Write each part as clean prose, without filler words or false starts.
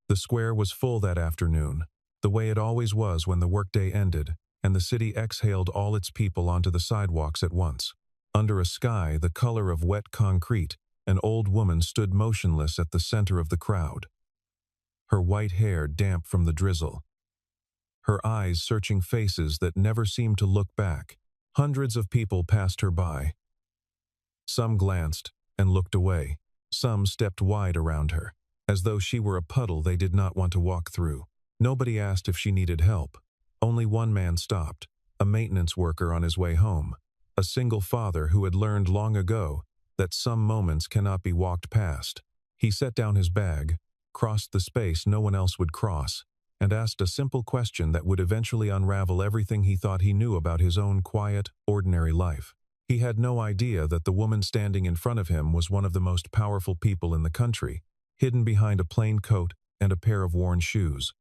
The square was full that afternoon, the way it always was when the workday ended, and the city exhaled all its people onto the sidewalks at once. Under a sky the color of wet concrete, an old woman stood motionless at the center of the crowd, her white hair damp from the drizzle, her eyes searching faces that never seemed to look back. Hundreds of people passed her by. Some glanced and looked away. Some stepped wide around her, as though she were a puddle they did not want to walk through. Nobody asked if she needed help. Only one man stopped, a maintenance worker on his way home, a single father who had learned long ago that some moments cannot be walked past. He set down his bag, crossed the space no one else would cross, and asked a simple question that would eventually unravel everything he thought he knew about his own quiet, ordinary life. He had no idea that the woman standing in front of him was one of the most powerful people in the country, hidden behind a plain coat and a pair of worn shoes.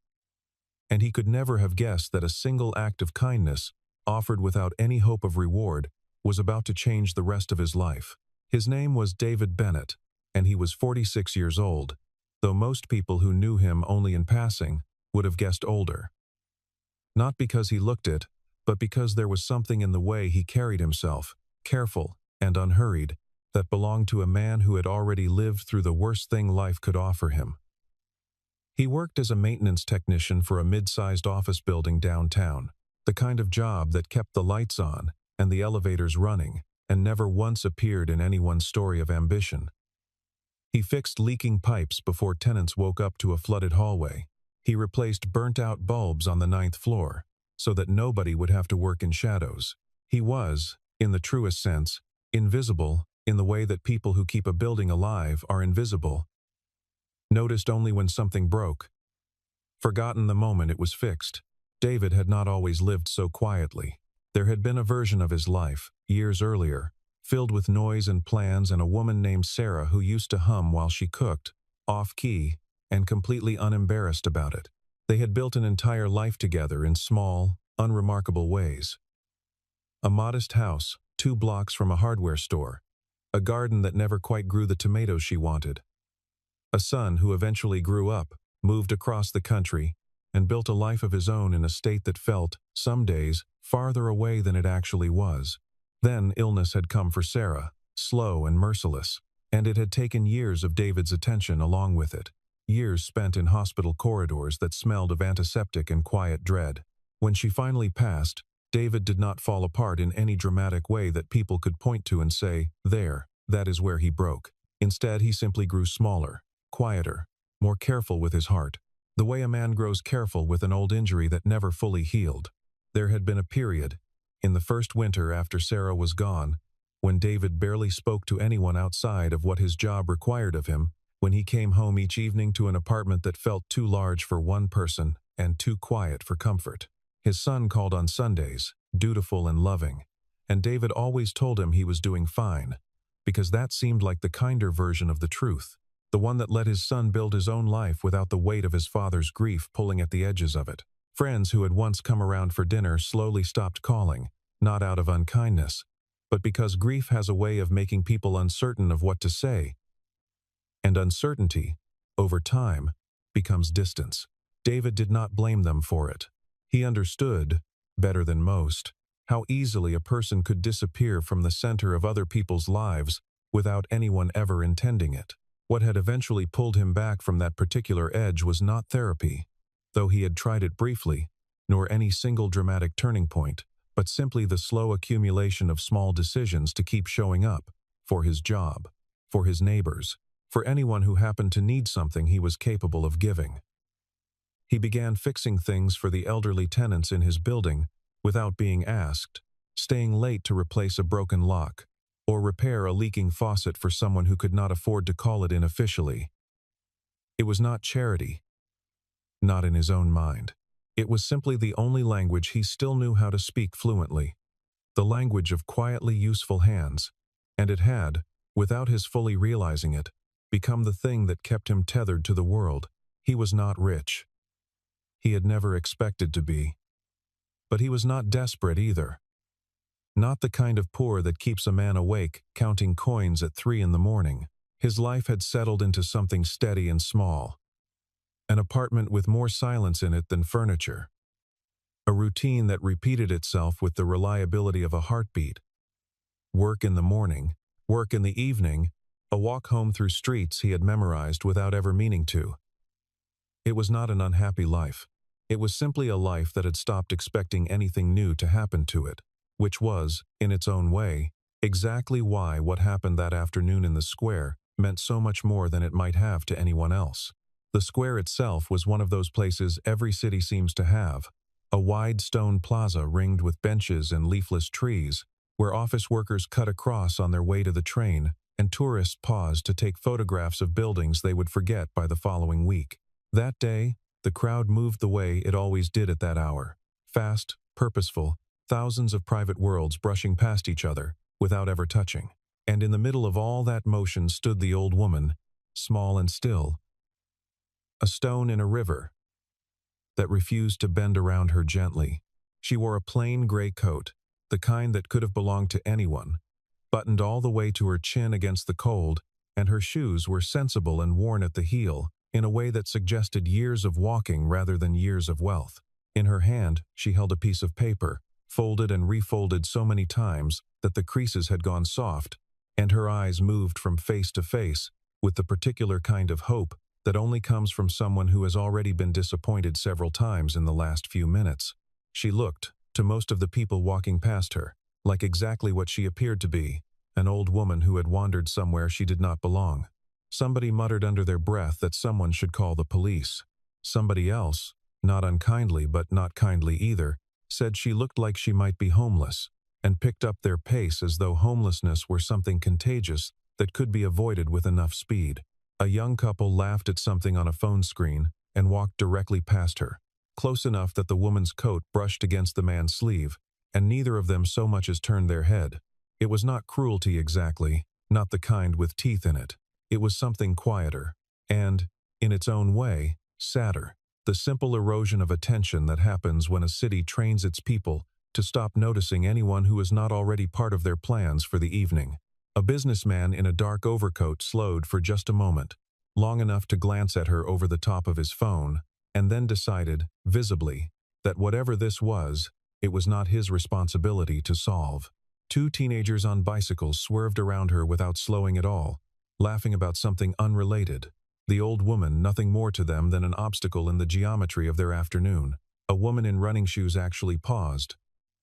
And he could never have guessed that a single act of kindness, offered without any hope of reward, was about to change the rest of his life. His name was David Bennett, and he was 46 years old, though most people who knew him only in passing would have guessed older. Not because he looked it, but because there was something in the way he carried himself, careful and unhurried, that belonged to a man who had already lived through the worst thing life could offer him. He worked as a maintenance technician for a mid-sized office building downtown, the kind of job that kept the lights on and the elevators running, and never once appeared in anyone's story of ambition. He fixed leaking pipes before tenants woke up to a flooded hallway. He replaced burnt-out bulbs on the 9th floor, so that nobody would have to work in shadows. He was, in the truest sense, invisible in the way that people who keep a building alive are invisible. Noticed only when something broke. Forgotten the moment it was fixed. David had not always lived so quietly. There had been a version of his life, years earlier, filled with noise and plans, and a woman named Sarah who used to hum while she cooked, off-key, and completely unembarrassed about it. They had built an entire life together in small, unremarkable ways. A modest house, 2 blocks from a hardware store, a garden that never quite grew the tomatoes she wanted, a son who eventually grew up, moved across the country, and built a life of his own in a state that felt, some days, farther away than it actually was. Then illness had come for Sarah, slow and merciless, and it had taken years of David's attention along with it. Years spent in hospital corridors that smelled of antiseptic and quiet dread. When she finally passed, David did not fall apart in any dramatic way that people could point to and say, "There, that is where he broke." Instead, he simply grew smaller, quieter, more careful with his heart, the way a man grows careful with an old injury that never fully healed. There had been a period, in the first winter after Sarah was gone, when David barely spoke to anyone outside of what his job required of him, when he came home each evening to an apartment that felt too large for one person and too quiet for comfort. His son called on Sundays, dutiful and loving, and David always told him he was doing fine, because that seemed like the kinder version of the truth, the one that let his son build his own life without the weight of his father's grief pulling at the edges of it. Friends who had once come around for dinner slowly stopped calling, not out of unkindness, but because grief has a way of making people uncertain of what to say, and uncertainty, over time, becomes distance. David did not blame them for it. He understood, better than most, how easily a person could disappear from the center of other people's lives without anyone ever intending it. What had eventually pulled him back from that particular edge was not therapy, though he had tried it briefly, nor any single dramatic turning point, but simply the slow accumulation of small decisions to keep showing up, for his job, for his neighbors, for anyone who happened to need something he was capable of giving. He began fixing things for the elderly tenants in his building without being asked, staying late to replace a broken lock, or repair a leaking faucet for someone who could not afford to call it in officially. It was not charity, not in his own mind. It was simply the only language he still knew how to speak fluently, the language of quietly useful hands, and it had, without his fully realizing it, become the thing that kept him tethered to the world. He was not rich. He had never expected to be. But he was not desperate either. Not the kind of poor that keeps a man awake, counting coins at 3 in the morning. His life had settled into something steady and small. An apartment with more silence in it than furniture. A routine that repeated itself with the reliability of a heartbeat. Work in the morning, work in the evening, a walk home through streets he had memorized without ever meaning to. It was not an unhappy life. It was simply a life that had stopped expecting anything new to happen to it, which was, in its own way, exactly why what happened that afternoon in the square meant so much more than it might have to anyone else. The square itself was one of those places every city seems to have, a wide stone plaza ringed with benches and leafless trees, where office workers cut across on their way to the train, and tourists paused to take photographs of buildings they would forget by the following week. That day, the crowd moved the way it always did at that hour, fast, purposeful, thousands of private worlds brushing past each other, without ever touching. And in the middle of all that motion stood the old woman, small and still, a stone in a river that refused to bend around her gently. She wore a plain gray coat, the kind that could have belonged to anyone, buttoned all the way to her chin against the cold, and her shoes were sensible and worn at the heel, in a way that suggested years of walking rather than years of wealth. In her hand, she held a piece of paper, folded and refolded so many times that the creases had gone soft, and her eyes moved from face to face with the particular kind of hope that only comes from someone who has already been disappointed several times in the last few minutes. She looked, to most of the people walking past her, like exactly what she appeared to be, an old woman who had wandered somewhere she did not belong. Somebody muttered under their breath that someone should call the police. Somebody else, not unkindly but not kindly either, said she looked like she might be homeless, and picked up their pace as though homelessness were something contagious that could be avoided with enough speed. A young couple laughed at something on a phone screen and walked directly past her, close enough that the woman's coat brushed against the man's sleeve, and neither of them so much as turned their head. It was not cruelty exactly, not the kind with teeth in it. It was something quieter, and, in its own way, sadder. The simple erosion of attention that happens when a city trains its people to stop noticing anyone who is not already part of their plans for the evening. A businessman in a dark overcoat slowed for just a moment, long enough to glance at her over the top of his phone, and then decided, visibly, that whatever this was, it was not his responsibility to solve. Two teenagers on bicycles swerved around her without slowing at all, laughing about something unrelated. The old woman nothing more to them than an obstacle in the geometry of their afternoon. A woman in running shoes actually paused,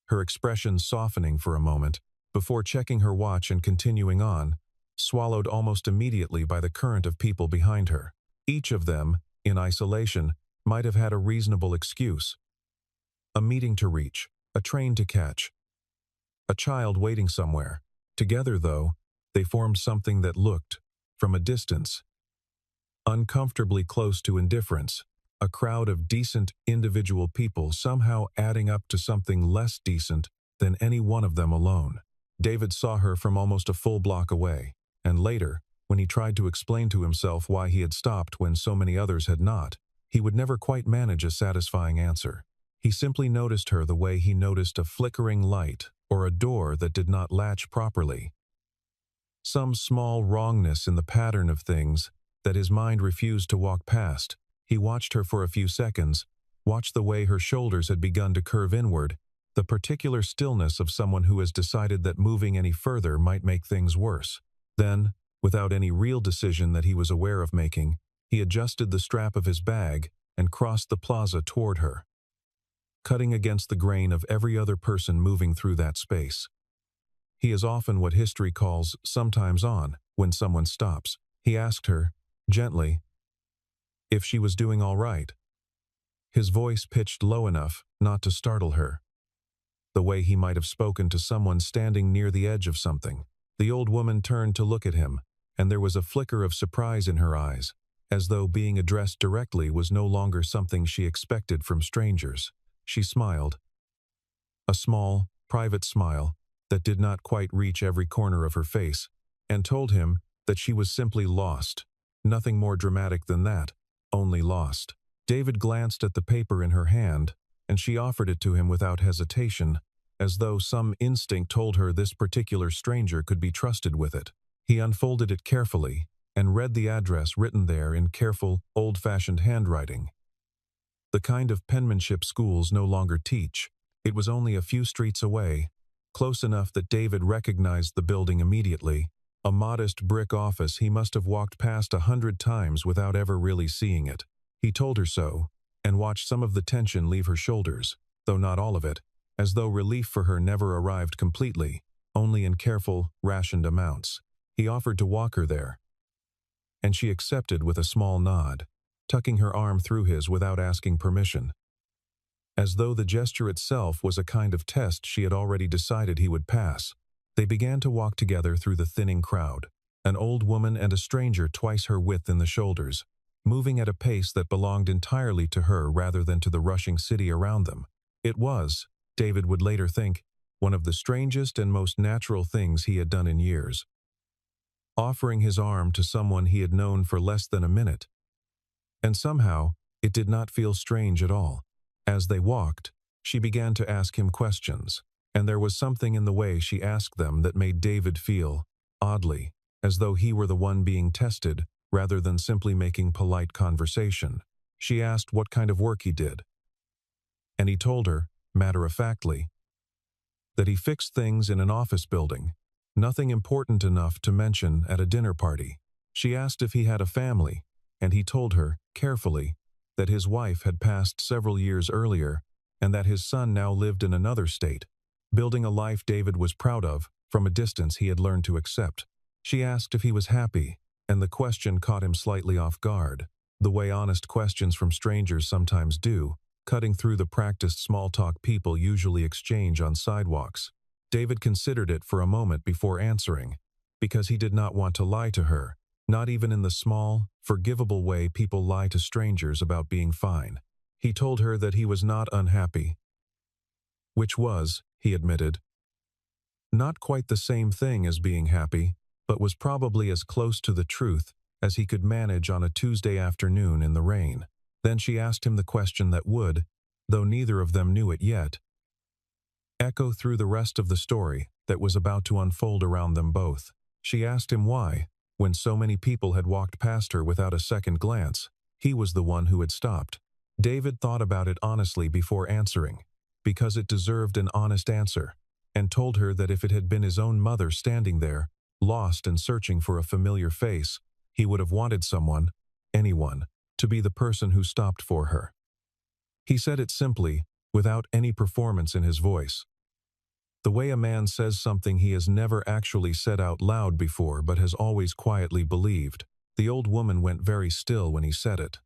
her expression softening for a moment, before checking her watch and continuing on, swallowed almost immediately by the current of people behind her. Each of them, in isolation, might have had a reasonable excuse. A meeting to reach, a train to catch, a child waiting somewhere. Together, though, they formed something that looked, from a distance, uncomfortably close to indifference, a crowd of decent individual people somehow adding up to something less decent than any one of them alone. David saw her from almost a full block away, and later, when he tried to explain to himself why he had stopped when so many others had not, he would never quite manage a satisfying answer. He simply noticed her the way he noticed a flickering light or a door that did not latch properly. Some small wrongness in the pattern of things that his mind refused to walk past. He watched her for a few seconds, watched the way her shoulders had begun to curve inward, the particular stillness of someone who has decided that moving any further might make things worse. Then, without any real decision that he was aware of making, he adjusted the strap of his bag and crossed the plaza toward her, cutting against the grain of every other person moving through that space. He is often what history calls sometimes on when someone stops. He asked her, gently, if she was doing all right. His voice pitched low enough not to startle her, the way he might have spoken to someone standing near the edge of something. The old woman turned to look at him, and there was a flicker of surprise in her eyes, as though being addressed directly was no longer something she expected from strangers. She smiled, a small, private smile that did not quite reach every corner of her face, and told him that she was simply lost. Nothing more dramatic than that, only lost. David glanced at the paper in her hand, and she offered it to him without hesitation, as though some instinct told her this particular stranger could be trusted with it. He unfolded it carefully, and read the address written there in careful, old-fashioned handwriting. The kind of penmanship schools no longer teach. It was only a few streets away, close enough that David recognized the building immediately. A modest brick office he must have walked past 100 times without ever really seeing it. He told her so, and watched some of the tension leave her shoulders, though not all of it, as though relief for her never arrived completely, only in careful, rationed amounts. He offered to walk her there, and she accepted with a small nod, tucking her arm through his without asking permission. As though the gesture itself was a kind of test she had already decided he would pass, they began to walk together through the thinning crowd, an old woman and a stranger twice her width in the shoulders, moving at a pace that belonged entirely to her rather than to the rushing city around them. It was, David would later think, one of the strangest and most natural things he had done in years. Offering his arm to someone he had known for less than a minute. And somehow, it did not feel strange at all. As they walked, she began to ask him questions, and there was something in the way she asked them that made David feel, oddly, as though he were the one being tested, rather than simply making polite conversation. She asked what kind of work he did. And he told her, matter-of-factly, that he fixed things in an office building, nothing important enough to mention at a dinner party. She asked if he had a family, and he told her, carefully, that his wife had passed several years earlier, and that his son now lived in another state, building a life David was proud of. From a distance he had learned to accept. She asked if he was happy, and the question caught him slightly off guard, the way honest questions from strangers sometimes do, cutting through the practiced small-talk people usually exchange on sidewalks. David considered it for a moment before answering, because he did not want to lie to her, not even in the small, forgivable way people lie to strangers about being fine. He told her that he was not unhappy, which was, he admitted, not quite the same thing as being happy, but was probably as close to the truth as he could manage on a Tuesday afternoon in the rain. Then she asked him the question that would, though neither of them knew it yet, echo through the rest of the story that was about to unfold around them both. She asked him why, when so many people had walked past her without a second glance, he was the one who had stopped. David thought about it honestly before answering, because it deserved an honest answer, and told her that if it had been his own mother standing there, lost and searching for a familiar face, he would have wanted someone, anyone, to be the person who stopped for her. He said it simply, without any performance in his voice. The way a man says something he has never actually said out loud before but has always quietly believed. The old woman went very still when he said it,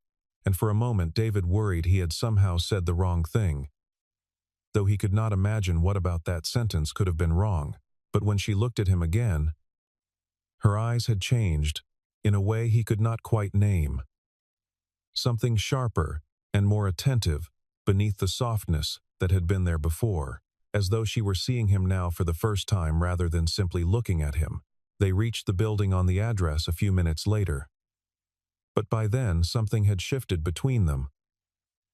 and for a moment David worried he had somehow said the wrong thing, though he could not imagine what about that sentence could have been wrong. But when she looked at him again, her eyes had changed, in a way he could not quite name. Something sharper and more attentive beneath the softness that had been there before, as though she were seeing him now for the first time rather than simply looking at him. They reached the building on the address a few minutes later. But by then something had shifted between them.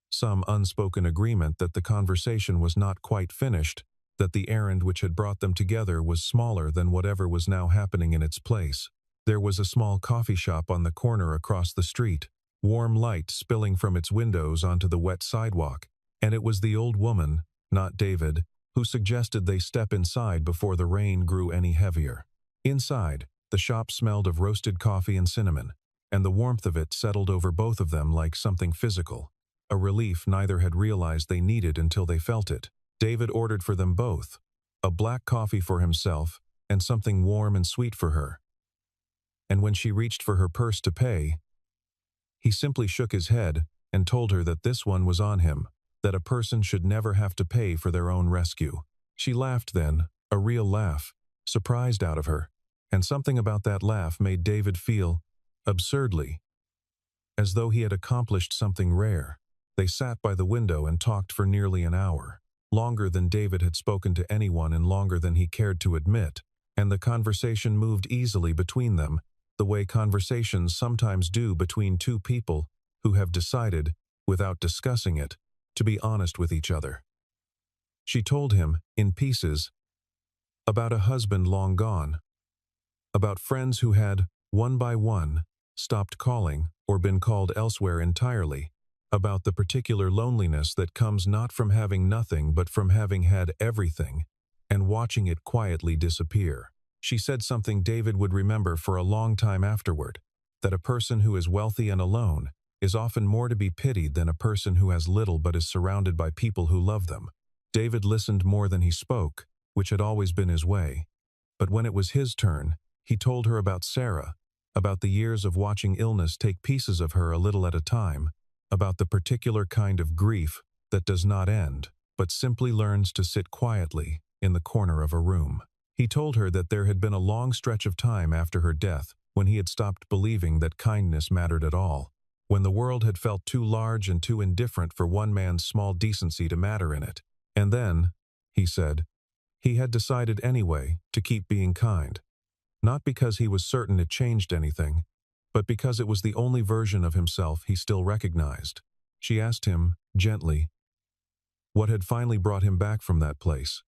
Some unspoken agreement that the conversation was not quite finished, that the errand which had brought them together was smaller than whatever was now happening in its place. There was a small coffee shop on the corner across the street, warm light spilling from its windows onto the wet sidewalk, and it was the old woman, not David, who suggested they step inside before the rain grew any heavier. Inside, the shop smelled of roasted coffee and cinnamon, and the warmth of it settled over both of them like something physical, a relief neither had realized they needed until they felt it. David ordered for them both, a black coffee for himself and something warm and sweet for her. And when she reached for her purse to pay, he simply shook his head and told her that this one was on him, that a person should never have to pay for their own rescue. She laughed then, a real laugh, surprised out of her, and something about that laugh made David feel, absurdly, as though he had accomplished something rare. They sat by the window and talked for nearly an hour, longer than David had spoken to anyone and longer than he cared to admit, and the conversation moved easily between them, the way conversations sometimes do between two people who have decided, without discussing it, to be honest with each other. She told him, in pieces, about a husband long gone, about friends who had, one by one, stopped calling or been called elsewhere entirely, about the particular loneliness that comes not from having nothing but from having had everything, and watching it quietly disappear. She said something David would remember for a long time afterward, that a person who is wealthy and alone is often more to be pitied than a person who has little but is surrounded by people who love them. David listened more than he spoke, which had always been his way. But when it was his turn, he told her about Sarah, about the years of watching illness take pieces of her a little at a time, about the particular kind of grief that does not end, but simply learns to sit quietly in the corner of a room. He told her that there had been a long stretch of time after her death when he had stopped believing that kindness mattered at all, when the world had felt too large and too indifferent for one man's small decency to matter in it. And then, he said, he had decided anyway to keep being kind, not because he was certain it changed anything, but because it was the only version of himself he still recognized. She asked him, gently, what had finally brought him back from that place.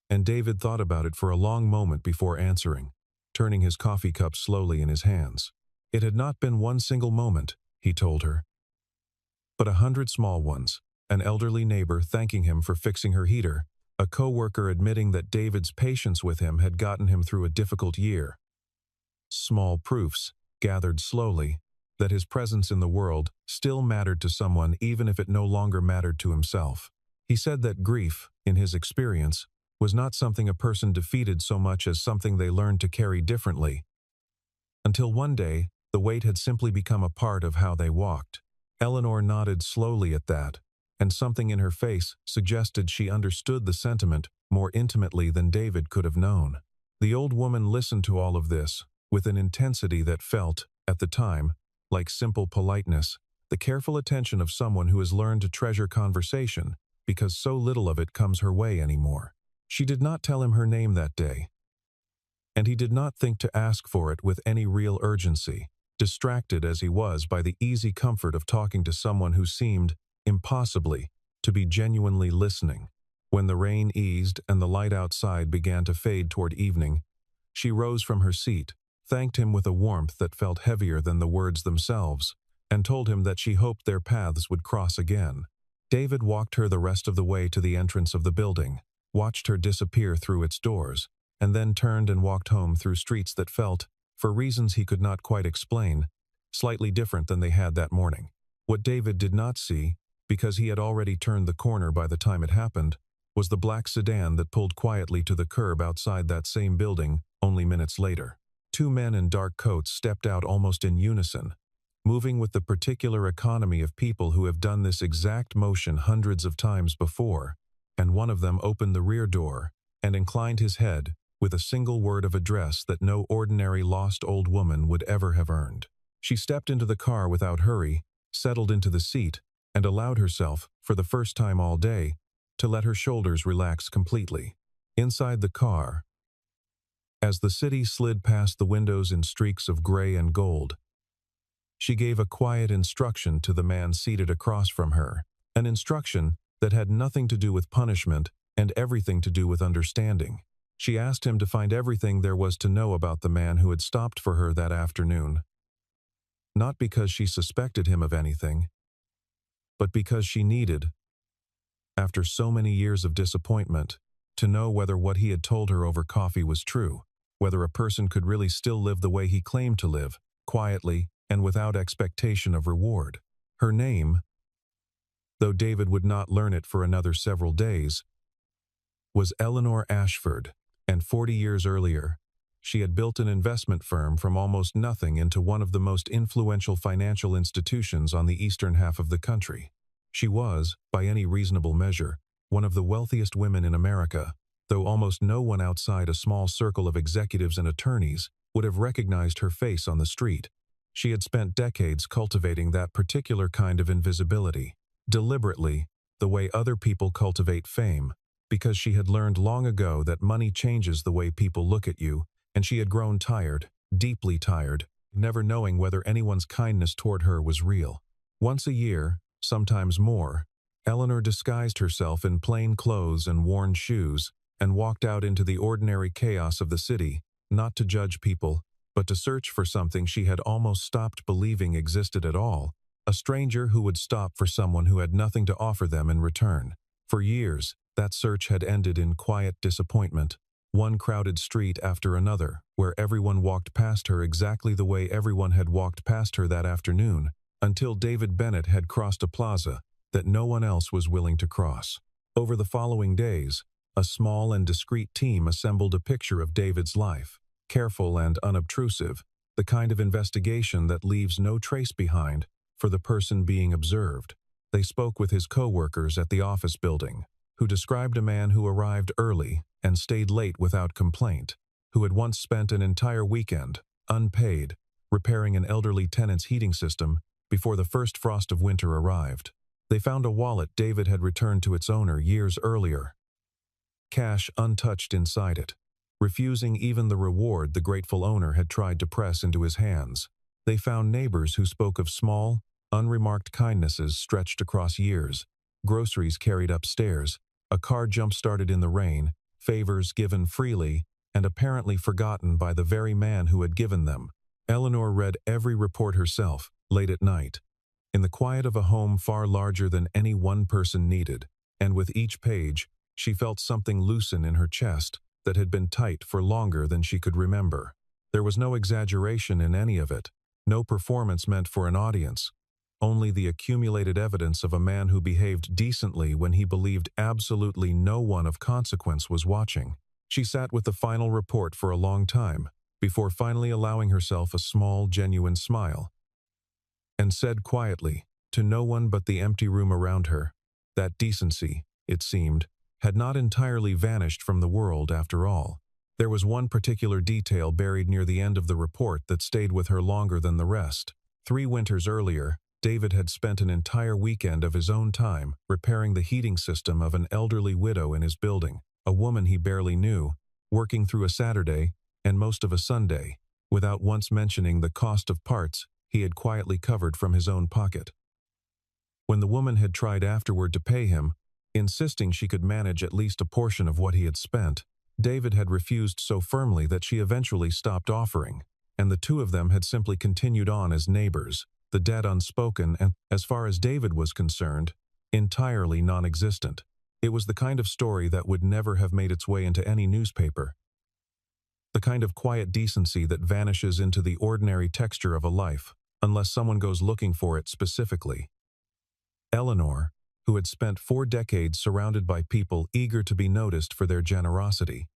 And David thought about it for a long moment before answering, turning his coffee cup slowly in his hands. It had not been one single moment, he told her, but 100 small ones, an elderly neighbor thanking him for fixing her heater, a co-worker admitting that David's patience with him had gotten him through a difficult year. Small proofs, gathered slowly, that his presence in the world still mattered to someone even if it no longer mattered to himself. He said that grief, in his experience, was not something a person defeated so much as something they learned to carry differently, until one day the weight had simply become a part of how they walked. Eleanor nodded slowly at that, and something in her face suggested she understood the sentiment more intimately than David could have known. The old woman listened to all of this with an intensity that felt, at the time, like simple politeness, the careful attention of someone who has learned to treasure conversation because so little of it comes her way anymore. She did not tell him her name that day, and he did not think to ask for it with any real urgency, distracted as he was by the easy comfort of talking to someone who seemed, impossibly, to be genuinely listening. When the rain eased and the light outside began to fade toward evening, she rose from her seat, thanked him with a warmth that felt heavier than the words themselves, and told him that she hoped their paths would cross again. David walked her the rest of the way to the entrance of the building, watched her disappear through its doors, and then turned and walked home through streets that felt, for reasons he could not quite explain, slightly different than they had that morning. What David did not see, because he had already turned the corner by the time it happened, was the black sedan that pulled quietly to the curb outside that same building only minutes later. 2 men in dark coats stepped out almost in unison, moving with the particular economy of people who have done this exact motion hundreds of times before, and one of them opened the rear door and inclined his head with a single word of address that no ordinary lost old woman would ever have earned. She stepped into the car without hurry, settled into the seat, and allowed herself, for the first time all day, to let her shoulders relax completely. Inside the car, as the city slid past the windows in streaks of gray and gold, she gave a quiet instruction to the man seated across from her, an instruction that had nothing to do with punishment and everything to do with understanding. She asked him to find everything there was to know about the man who had stopped for her that afternoon, not because she suspected him of anything, but because she needed, after so many years of disappointment, to know whether what he had told her over coffee was true, whether a person could really still live the way he claimed to live, quietly and without expectation of reward. Her name, though David would not learn it for another several days, was Eleanor Ashford, and 40 years earlier, she had built an investment firm from almost nothing into one of the most influential financial institutions on the eastern half of the country. She was, by any reasonable measure, one of the wealthiest women in America, though almost no one outside a small circle of executives and attorneys would have recognized her face on the street. She had spent decades cultivating that particular kind of invisibility, deliberately, the way other people cultivate fame, because she had learned long ago that money changes the way people look at you, and she had grown tired, deeply tired, never knowing whether anyone's kindness toward her was real. Once a year, sometimes more, Eleanor disguised herself in plain clothes and worn shoes and walked out into the ordinary chaos of the city, not to judge people, but to search for something she had almost stopped believing existed at all, a stranger who would stop for someone who had nothing to offer them in return. For years, that search had ended in quiet disappointment, one crowded street after another, where everyone walked past her exactly the way everyone had walked past her that afternoon, until David Bennett had crossed a plaza that no one else was willing to cross. Over the following days, a small and discreet team assembled a picture of David's life, careful and unobtrusive, the kind of investigation that leaves no trace behind for the person being observed. They spoke with his co-workers at the office building, who described a man who arrived early and stayed late without complaint, who had once spent an entire weekend, unpaid, repairing an elderly tenant's heating system before the first frost of winter arrived. They found a wallet David had returned to its owner years earlier, cash untouched inside it, refusing even the reward the grateful owner had tried to press into his hands. They found neighbors who spoke of small, unremarked kindnesses stretched across years, groceries carried upstairs, a car jump-started in the rain, favors given freely, and apparently forgotten by the very man who had given them. Eleanor read every report herself, late at night, in the quiet of a home far larger than any one person needed, and with each page, she felt something loosen in her chest that had been tight for longer than she could remember. There was no exaggeration in any of it, no performance meant for an audience, only the accumulated evidence of a man who behaved decently when he believed absolutely no one of consequence was watching. She sat with the final report for a long time, before finally allowing herself a small, genuine smile, and said quietly, to no one but the empty room around her, that decency, it seemed, had not entirely vanished from the world after all. There was one particular detail buried near the end of the report that stayed with her longer than the rest. 3 winters earlier, David had spent an entire weekend of his own time repairing the heating system of an elderly widow in his building, a woman he barely knew, working through a Saturday and most of a Sunday, without once mentioning the cost of parts he had quietly covered from his own pocket. When the woman had tried afterward to pay him, insisting she could manage at least a portion of what he had spent, David had refused so firmly that she eventually stopped offering, and the two of them had simply continued on as neighbors, the debt unspoken and, as far as David was concerned, entirely non-existent. It was the kind of story that would never have made its way into any newspaper. The kind of quiet decency that vanishes into the ordinary texture of a life, unless someone goes looking for it specifically. Eleanor, who had spent 4 decades surrounded by people eager to be noticed for their generosity,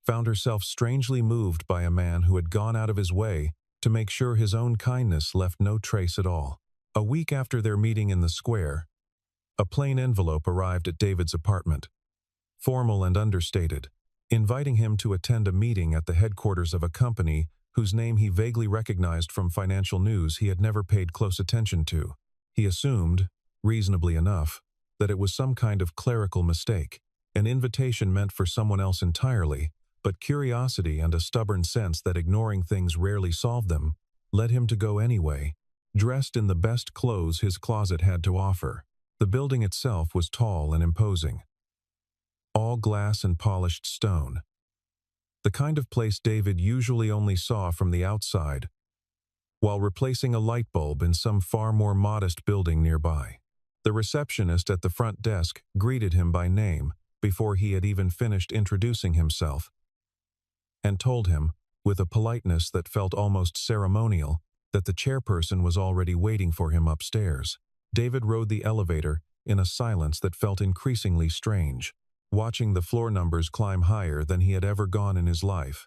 found herself strangely moved by a man who had gone out of his way to make sure his own kindness left no trace at all. A week after their meeting in the square, a plain envelope arrived at David's apartment, formal and understated, inviting him to attend a meeting at the headquarters of a company whose name he vaguely recognized from financial news he had never paid close attention to. He assumed, reasonably enough, that it was some kind of clerical mistake, an invitation meant for someone else entirely, but curiosity and a stubborn sense that ignoring things rarely solved them led him to go anyway, dressed in the best clothes his closet had to offer. The building itself was tall and imposing, all glass and polished stone, the kind of place David usually only saw from the outside, while replacing a light bulb in some far more modest building nearby. The receptionist at the front desk greeted him by name before he had even finished introducing himself, and told him, with a politeness that felt almost ceremonial, that the chairperson was already waiting for him upstairs. David rode the elevator in a silence that felt increasingly strange, watching the floor numbers climb higher than he had ever gone in his life,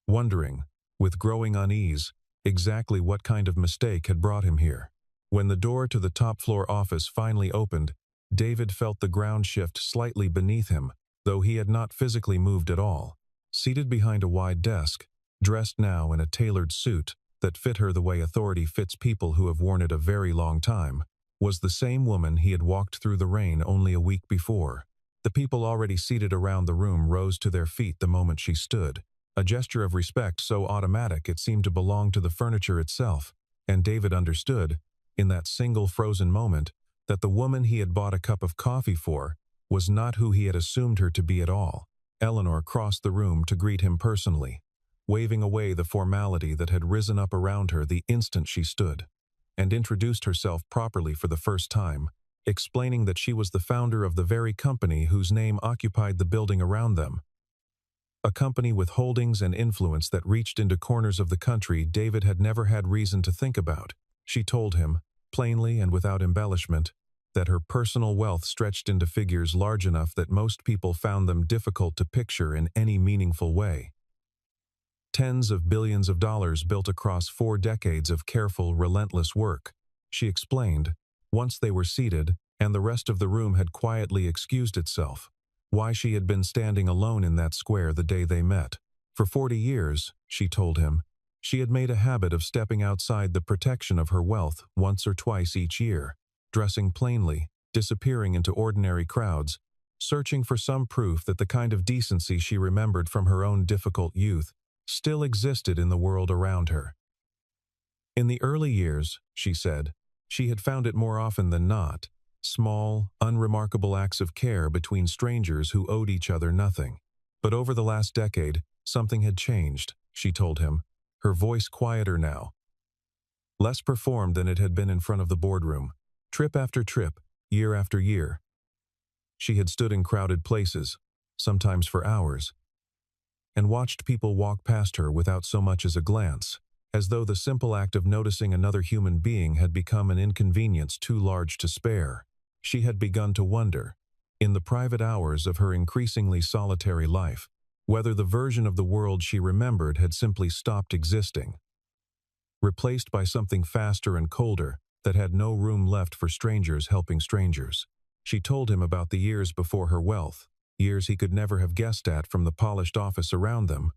wondering, with growing unease, exactly what kind of mistake had brought him here. When the door to the top-floor office finally opened, David felt the ground shift slightly beneath him, though he had not physically moved at all. Seated behind a wide desk, dressed now in a tailored suit that fit her the way authority fits people who have worn it a very long time, was the same woman he had walked through the rain only a week before. The people already seated around the room rose to their feet the moment she stood, a gesture of respect so automatic it seemed to belong to the furniture itself, and David understood, in that single frozen moment, that the woman he had bought a cup of coffee for was not who he had assumed her to be at all. Eleanor crossed the room to greet him personally. waving away the formality that had risen up around her the instant she stood, and introduced herself properly for the first time, explaining that she was the founder of the very company whose name occupied the building around them. A company with holdings and influence that reached into corners of the country David had never had reason to think about. She told him, plainly and without embellishment, that her personal wealth stretched into figures large enough that most people found them difficult to picture in any meaningful way. Tens of billions of dollars built across 4 decades of careful, relentless work, she explained, once they were seated and the rest of the room had quietly excused itself, why she had been standing alone in that square the day they met. For 40 years, she told him, she had made a habit of stepping outside the protection of her wealth once or twice each year, dressing plainly, disappearing into ordinary crowds, searching for some proof that the kind of decency she remembered from her own difficult youth still existed in the world around her. In the early years, she said, she had found it more often than not, small, unremarkable acts of care between strangers who owed each other nothing. But over the last decade, something had changed, she told him, her voice quieter now, less performed than it had been in front of the boardroom. Trip after trip, year after year, she had stood in crowded places, sometimes for hours, and watched people walk past her without so much as a glance, as though the simple act of noticing another human being had become an inconvenience too large to spare. She had begun to wonder, in the private hours of her increasingly solitary life, whether the version of the world she remembered had simply stopped existing, replaced by something faster and colder that had no room left for strangers helping strangers. She told him about the years before her wealth, years he could never have guessed at from the polished office around them,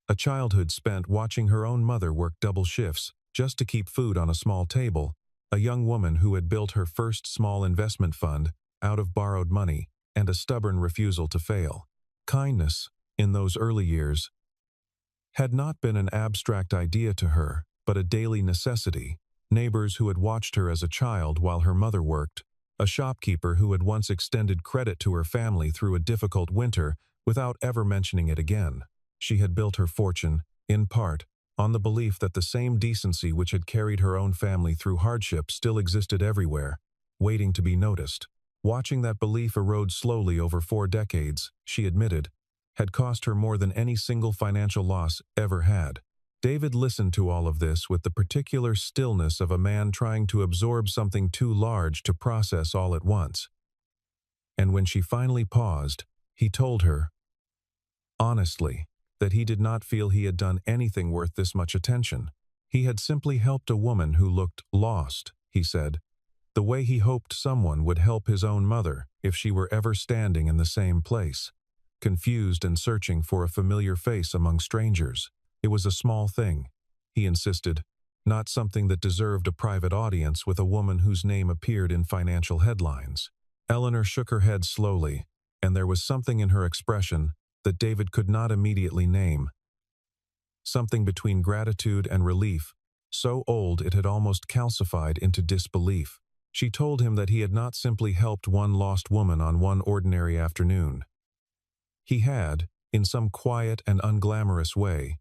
a childhood spent watching her own mother work double shifts just to keep food on a small table, a young woman who had built her first small investment fund out of borrowed money, and a stubborn refusal to fail. Kindness, in those early years, had not been an abstract idea to her, but a daily necessity. Neighbors who had watched her as a child while her mother worked, a shopkeeper who had once extended credit to her family through a difficult winter without ever mentioning it again. She had built her fortune, in part, on the belief that the same decency which had carried her own family through hardship still existed everywhere, waiting to be noticed. Watching that belief erode slowly over 4 decades, she admitted, had cost her more than any single financial loss ever had. David listened to all of this with the particular stillness of a man trying to absorb something too large to process all at once. And when she finally paused, he told her, honestly, that he did not feel he had done anything worth this much attention. He had simply helped a woman who looked lost, he said, the way he hoped someone would help his own mother if she were ever standing in the same place, confused and searching for a familiar face among strangers. It was a small thing, he insisted, not something that deserved a private audience with a woman whose name appeared in financial headlines. Eleanor shook her head slowly, and there was something in her expression that David could not immediately name. Something between gratitude and relief, so old it had almost calcified into disbelief. She told him that he had not simply helped one lost woman on one ordinary afternoon. He had, in some quiet and unglamorous way,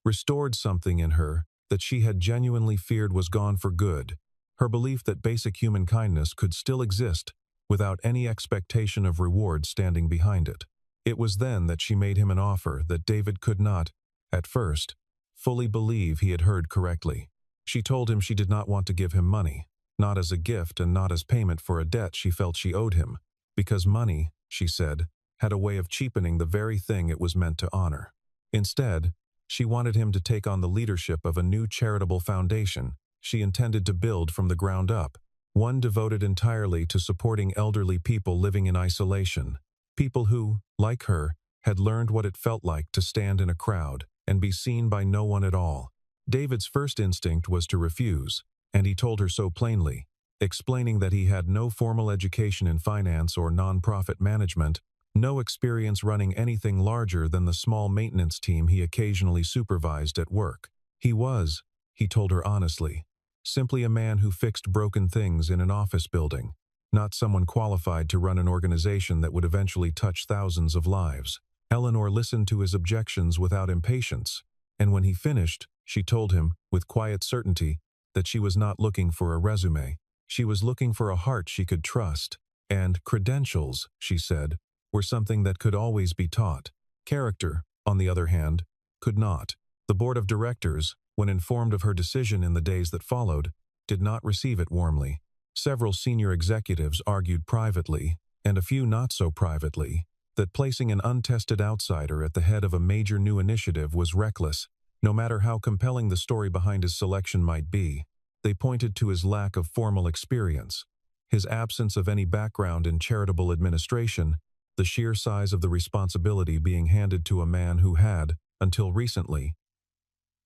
restored something in her that she had genuinely feared was gone for good, her belief that basic human kindness could still exist without any expectation of reward standing behind it. It was then that she made him an offer that David could not, at first, fully believe he had heard correctly. She told him she did not want to give him money, not as a gift and not as payment for a debt she felt she owed him, because money, she said, had a way of cheapening the very thing it was meant to honor. Instead, she wanted him to take on the leadership of a new charitable foundation she intended to build from the ground up, one devoted entirely to supporting elderly people living in isolation, people who, like her, had learned what it felt like to stand in a crowd and be seen by no one at all. David's first instinct was to refuse, and he told her so plainly, explaining that he had no formal education in finance or nonprofit management, no experience running anything larger than the small maintenance team he occasionally supervised at work. He was, he told her honestly, simply a man who fixed broken things in an office building, not someone qualified to run an organization that would eventually touch thousands of lives. Eleanor listened to his objections without impatience, and when he finished, she told him, with quiet certainty, that she was not looking for a resume. She was looking for a heart she could trust, and credentials, she said, were something that could always be taught. Character, on the other hand, could not. The board of directors, when informed of her decision in the days that followed, did not receive it warmly. Several senior executives argued privately, and a few not so privately, that placing an untested outsider at the head of a major new initiative was reckless, no matter how compelling the story behind his selection might be. They pointed to his lack of formal experience, his absence of any background in charitable administration, the sheer size of the responsibility being handed to a man who had, until recently,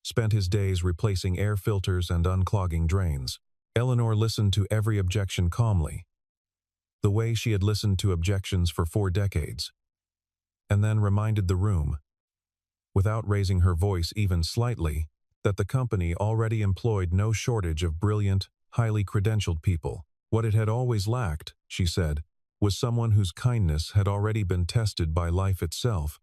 spent his days replacing air filters and unclogging drains. Eleanor listened to every objection calmly, the way she had listened to objections for 4 decades, and then reminded the room, without raising her voice even slightly, that the company already employed no shortage of brilliant, highly credentialed people. What it had always lacked, she said, was someone whose kindness had already been tested by life itself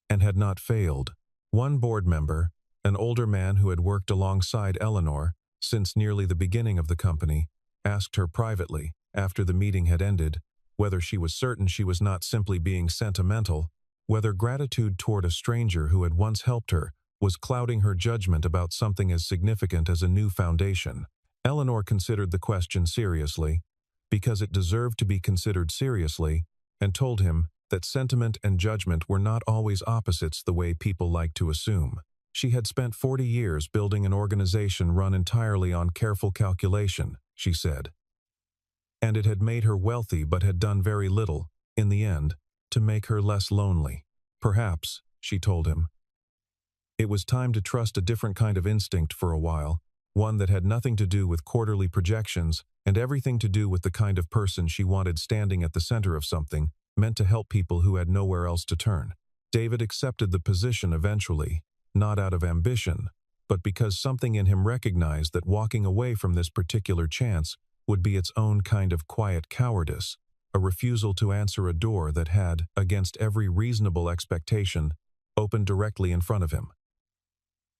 and had not failed. One board member, an older man who had worked alongside Eleanor since nearly the beginning of the company, asked her privately, after the meeting had ended, whether she was certain she was not simply being sentimental, whether gratitude toward a stranger who had once helped her was clouding her judgment about something as significant as a new foundation. Eleanor considered the question seriously, because it deserved to be considered seriously, and told him that sentiment and judgment were not always opposites the way people like to assume. She had spent 40 years building an organization run entirely on careful calculation, she said. And it had made her wealthy but had done very little, in the end, to make her less lonely. Perhaps, she told him, it was time to trust a different kind of instinct for a while, one that had nothing to do with quarterly projections and everything to do with the kind of person she wanted standing at the center of something, meant to help people who had nowhere else to turn. David accepted the position eventually, not out of ambition, but because something in him recognized that walking away from this particular chance would be its own kind of quiet cowardice, a refusal to answer a door that had, against every reasonable expectation, opened directly in front of him.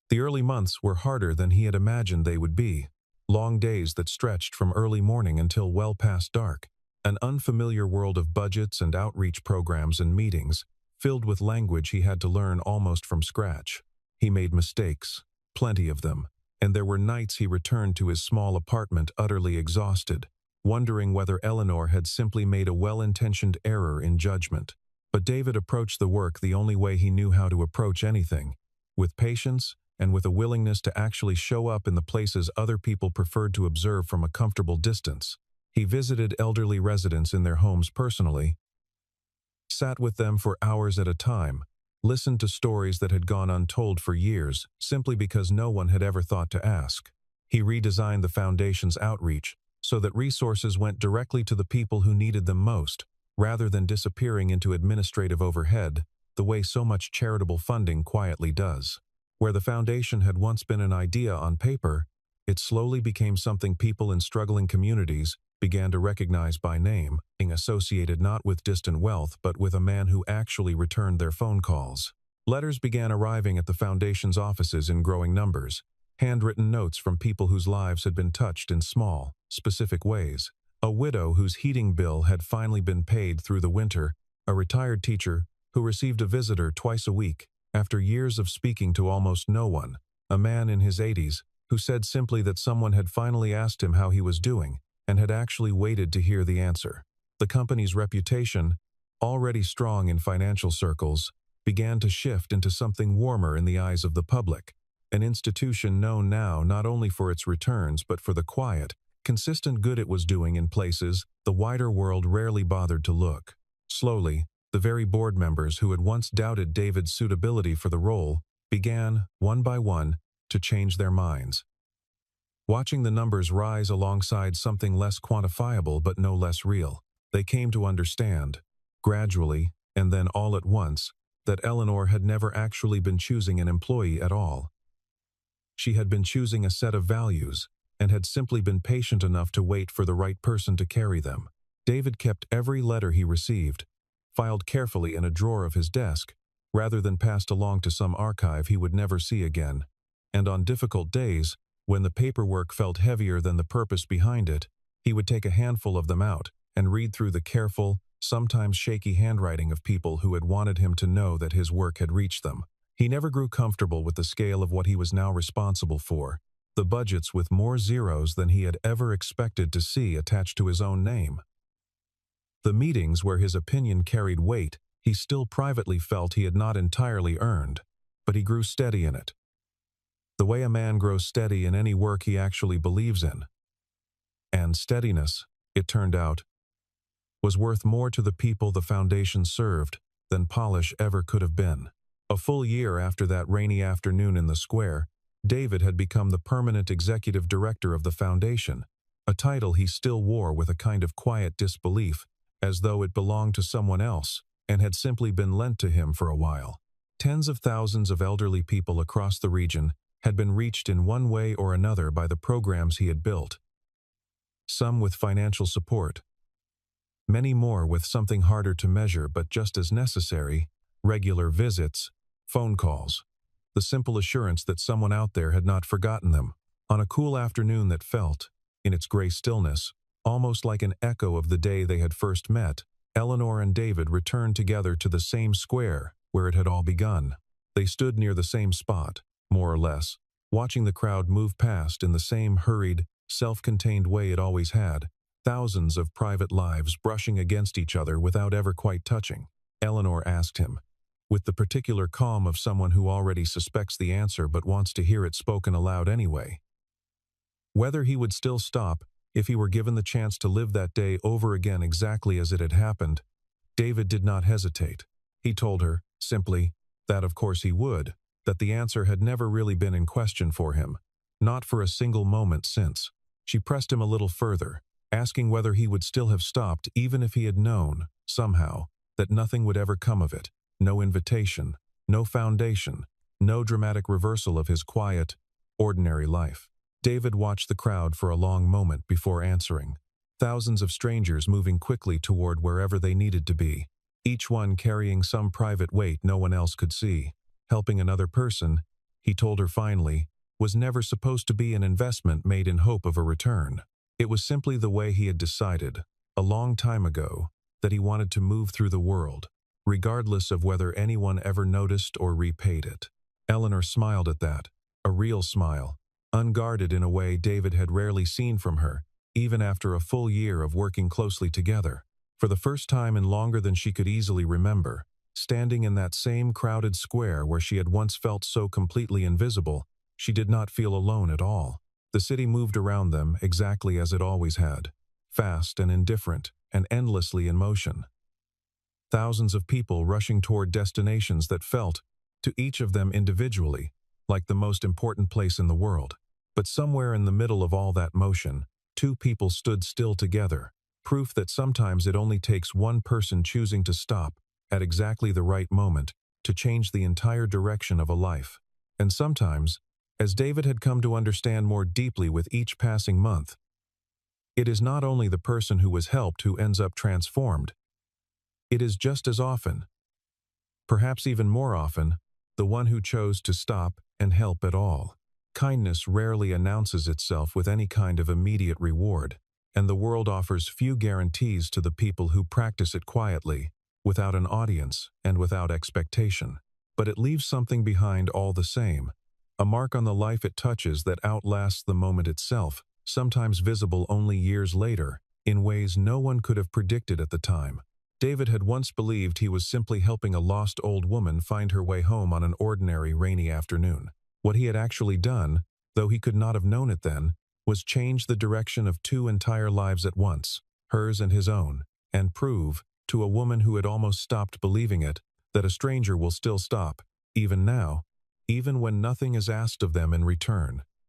The early months were harder than he had imagined they would be, long days that stretched from early morning until well past dark, an unfamiliar world of budgets and outreach programs and meetings, filled with language he had to learn almost from scratch. He made mistakes, plenty of them, and there were nights he returned to his small apartment utterly exhausted, wondering whether Eleanor had simply made a well-intentioned error in judgment. But David approached the work the only way he knew how to approach anything, with patience and with a willingness to actually show up in the places other people preferred to observe from a comfortable distance. He visited elderly residents in their homes personally, sat with them for hours at a time, listened to stories that had gone untold for years simply because no one had ever thought to ask. He redesigned the foundation's outreach so that resources went directly to the people who needed them most, rather than disappearing into administrative overhead, the way so much charitable funding quietly does. Where the foundation had once been an idea on paper, it slowly became something people in struggling communities began to recognize by name, being associated not with distant wealth but with a man who actually returned their phone calls. Letters began arriving at the foundation's offices in growing numbers, handwritten notes from people whose lives had been touched in small, specific ways. A widow whose heating bill had finally been paid through the winter, a retired teacher who received a visitor twice a week, after years of speaking to almost no one, a man in his 80s who said simply that someone had finally asked him how he was doing and had actually waited to hear the answer. The company's reputation, already strong in financial circles, began to shift into something warmer in the eyes of the public, an institution known now not only for its returns but for the quiet, consistent good it was doing in places the wider world rarely bothered to look. Slowly, the very board members who had once doubted David's suitability for the role began, one by one, to change their minds. Watching the numbers rise alongside something less quantifiable but no less real, they came to understand, gradually and then all at once, that Eleanor had never actually been choosing an employee at all. She had been choosing a set of values and had simply been patient enough to wait for the right person to carry them. David kept every letter he received, filed carefully in a drawer of his desk, rather than passed along to some archive he would never see again. And on difficult days, when the paperwork felt heavier than the purpose behind it, he would take a handful of them out and read through the careful, sometimes shaky handwriting of people who had wanted him to know that his work had reached them. He never grew comfortable with the scale of what he was now responsible for, the budgets with more zeros than he had ever expected to see attached to his own name. The meetings where his opinion carried weight, he still privately felt he had not entirely earned, but he grew steady in it. The way a man grows steady in any work he actually believes in. And steadiness, it turned out, was worth more to the people the foundation served than polish ever could have been. A full year after that rainy afternoon in the square, David had become the permanent executive director of the foundation, a title he still wore with a kind of quiet disbelief, as though it belonged to someone else and had simply been lent to him for a while. Tens of thousands of elderly people across the region had been reached in one way or another by the programs he had built. Some with financial support, many more with something harder to measure but just as necessary, regular visits, phone calls, the simple assurance that someone out there had not forgotten them. On a cool afternoon that felt, in its gray stillness, almost like an echo of the day they had first met, Eleanor and David returned together to the same square where it had all begun. They stood near the same spot, more or less, watching the crowd move past in the same hurried, self-contained way it always had, thousands of private lives brushing against each other without ever quite touching. Eleanor asked him, with the particular calm of someone who already suspects the answer but wants to hear it spoken aloud anyway, whether he would still stop if he were given the chance to live that day over again exactly as it had happened. David did not hesitate. He told her, simply, that of course he would, that the answer had never really been in question for him, not for a single moment since. She pressed him a little further, asking whether he would still have stopped even if he had known, somehow, that nothing would ever come of it, no invitation, no foundation, no dramatic reversal of his quiet, ordinary life. David watched the crowd for a long moment before answering. Thousands of strangers moving quickly toward wherever they needed to be, each one carrying some private weight no one else could see. Helping another person, he told her finally, was never supposed to be an investment made in hope of a return. It was simply the way he had decided, a long time ago, that he wanted to move through the world, regardless of whether anyone ever noticed or repaid it. Eleanor smiled at that, a real smile, unguarded in a way David had rarely seen from her, even after a full year of working closely together. For the first time in longer than she could easily remember, standing in that same crowded square where she had once felt so completely invisible, she did not feel alone at all. The city moved around them exactly as it always had, fast and indifferent and endlessly in motion. Thousands of people rushing toward destinations that felt, to each of them individually, like the most important place in the world. But somewhere in the middle of all that motion, two people stood still together, proof that sometimes it only takes one person choosing to stop at exactly the right moment to change the entire direction of a life. And sometimes, as David had come to understand more deeply with each passing month, it is not only the person who was helped who ends up transformed. It is just as often, perhaps even more often, the one who chose to stop and help at all. Kindness rarely announces itself with any kind of immediate reward, and the world offers few guarantees to the people who practice it quietly, without an audience and without expectation. But it leaves something behind all the same, a mark on the life it touches that outlasts the moment itself, sometimes visible only years later, in ways no one could have predicted at the time. David had once believed he was simply helping a lost old woman find her way home on an ordinary rainy afternoon. What he had actually done, though he could not have known it then, was change the direction of two entire lives at once, hers and his own, and prove, to a woman who had almost stopped believing it, that a stranger will still stop, even now, even when nothing is asked of them in return.